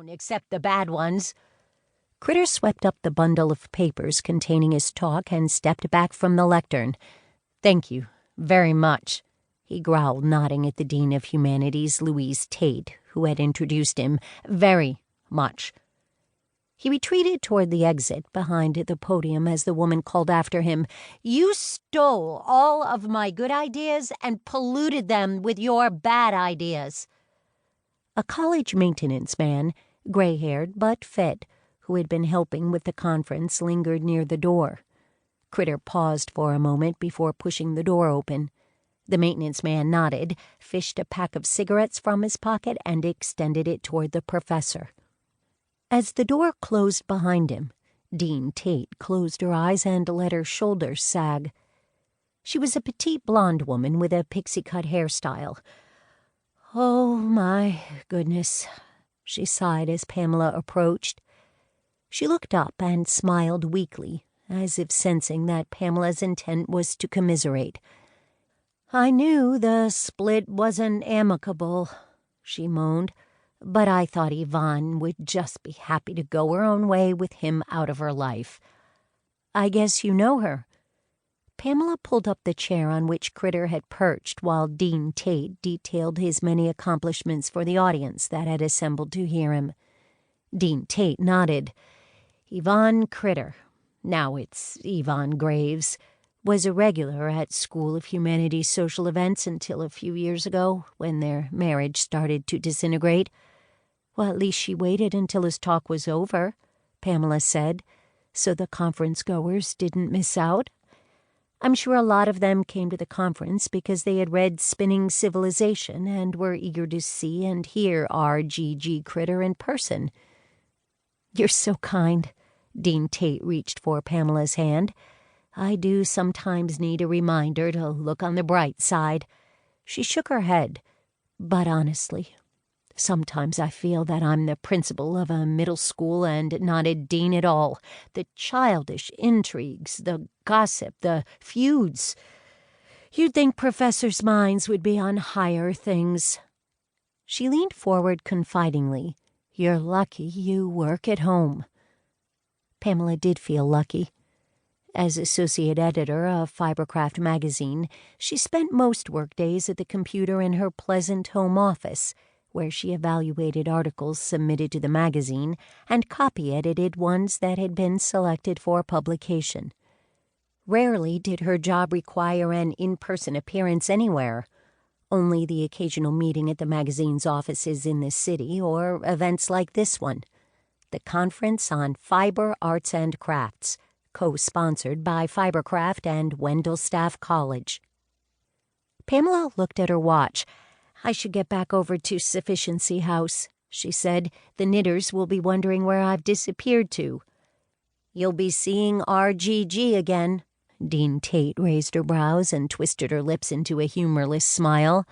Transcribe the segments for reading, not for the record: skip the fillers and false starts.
down, except the bad ones." Critter swept up the bundle of papers containing his talk and stepped back from the lectern. "Thank you, very much," he growled, nodding at the Dean of Humanities, Louise Tate, who had introduced him. "Very much." He retreated toward the exit behind the podium as the woman called after him, "You stole all of my good ideas and polluted them with your bad ideas." A college maintenance man, gray-haired but fit, who had been helping with the conference, lingered near the door. Critter paused for a moment before pushing the door open. The maintenance man nodded, fished a pack of cigarettes from his pocket, and extended it toward the professor. As the door closed behind him, Dean Tate closed her eyes and let her shoulders sag. She was a petite blonde woman with a pixie-cut hairstyle. "Oh, my goodness," she sighed as Pamela approached. She looked up and smiled weakly, as if sensing that Pamela's intent was to commiserate. "I knew the split wasn't amicable," she moaned, "but I thought Yvonne would just be happy to go her own way with him out of her life. I guess you know her." Pamela pulled up the chair on which Critter had perched while Dean Tate detailed his many accomplishments for the audience that had assembled to hear him. Dean Tate nodded. "Yvonne Critter, now it's Yvonne Graves, was a regular at School of Humanities social events until a few years ago, when their marriage started to disintegrate. Well, at least she waited until his talk was over," Pamela said, "so the conference-goers didn't miss out. I'm sure a lot of them came to the conference because they had read Spinning Civilization and were eager to see and hear R.G.G. Critter in person." "You're so kind." Dean Tate reached for Pamela's hand. "I do sometimes need a reminder to look on the bright side." She shook her head. "But honestly, sometimes I feel that I'm the principal of a middle school and not a dean at all. The childish intrigues, the gossip, the feuds. You'd think professors' minds would be on higher things." She leaned forward confidingly. "You're lucky you work at home." Pamela did feel lucky. As associate editor of Fibercraft magazine, she spent most workdays at the computer in her pleasant home office, where she evaluated articles submitted to the magazine and copy-edited ones that had been selected for publication. Rarely did her job require an in-person appearance anywhere, only the occasional meeting at the magazine's offices in the city or events like this one, the Conference on Fiber, Arts, and Crafts, co-sponsored by Fibercraft and Wendelstaff College. Pamela looked at her watch. "I should get back over to Sufficiency House," she said. "The knitters will be wondering where I've disappeared to." "You'll be seeing R.G.G. again." Dean Tate raised her brows and twisted her lips into a humorless smile.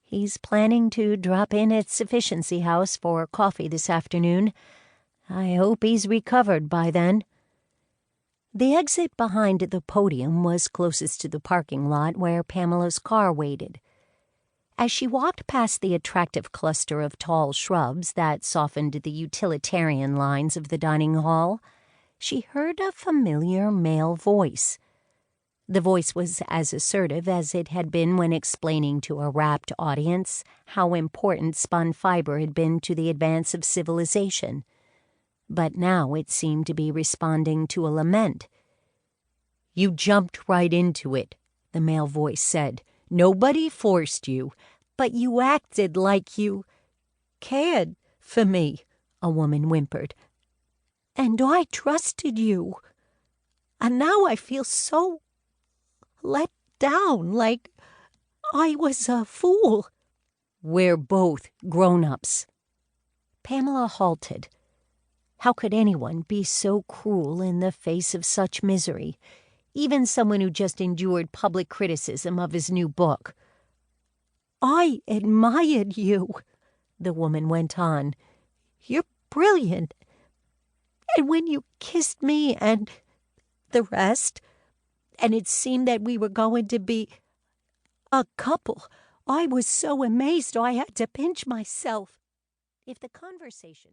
"He's planning to drop in at Sufficiency House for coffee this afternoon. I hope he's recovered by then." The exit behind the podium was closest to the parking lot where Pamela's car waited. As she walked past the attractive cluster of tall shrubs that softened the utilitarian lines of the dining hall, she heard a familiar male voice. The voice was as assertive as it had been when explaining to a rapt audience how important spun fiber had been to the advance of civilization. But now it seemed to be responding to a lament. "You jumped right into it," the male voice said. "Nobody forced you, but you acted like you cared for me," a woman whimpered. "And I trusted you. And now I feel so let down, like I was a fool." "We're both grown-ups." Pamela halted. How could anyone be so cruel in the face of such misery, even someone who just endured public criticism of his new book? "I admired you," the woman went on. "You're brilliant. And when you kissed me and the rest, and it seemed that we were going to be a couple, I was so amazed I had to pinch myself." If the conversation